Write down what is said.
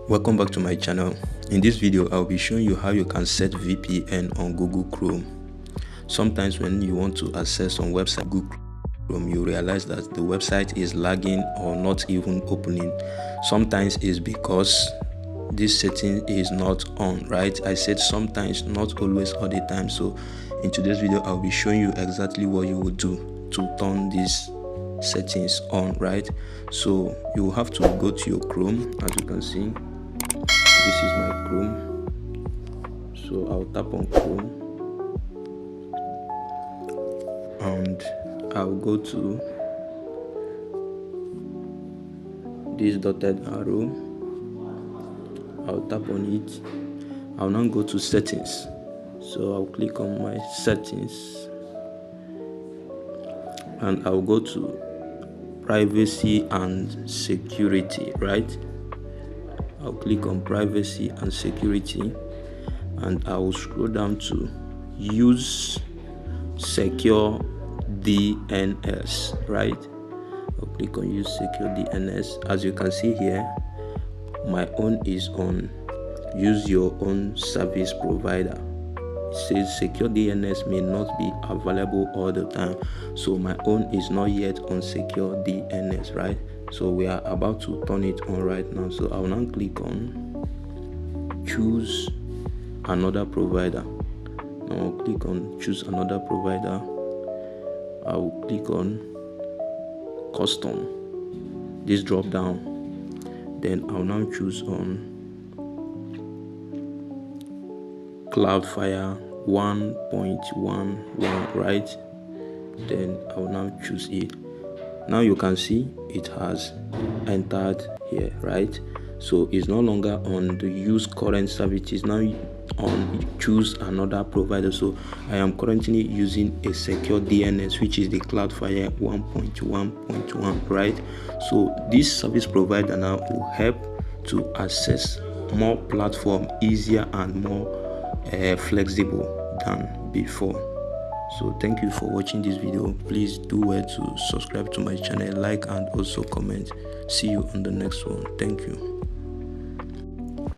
Welcome back to my channel. In this video I'll be showing you how you can set VPN on Google Chrome. Sometimes when you want to access some website Google Chrome, you realize that the website is lagging or not even opening. Sometimes it's because this setting is not on, right? I said sometimes, not always, all the time. So in today's video I'll be showing you exactly what you will do to turn these settings on, right? So you will have to go to your Chrome. As you can see, this is my Chrome, so I'll tap on Chrome and I'll go to this dotted arrow. I'll tap on it. I'll now go to settings, so I'll click on my settings and I'll go to privacy and security, right? I'll click on privacy and security and I will scroll down to use secure DNS, right? I'll click on use secure DNS. As you can see here, my own is on use your own service provider. It says secure DNS may not be available all the time, so my own is not yet on secure DNS, right? So we are about to turn it on right now. So I'll now click on choose another provider. Now I'll click on choose another provider. I'll click on custom, this drop down. Then I'll now choose on Cloudflare 1.11, right? Then I'll now choose it. Now you can see it has entered here, right? So it's no longer on the use current services, now on choose another provider. So I am currently using a secure DNS, which is the Cloudflare 1.1.1, right? So this service provider now will help to access more platform easier and more flexible than before. So thank you for watching this video. Please do well to subscribe to my channel, like, and also comment. See you on the next one. Thank you.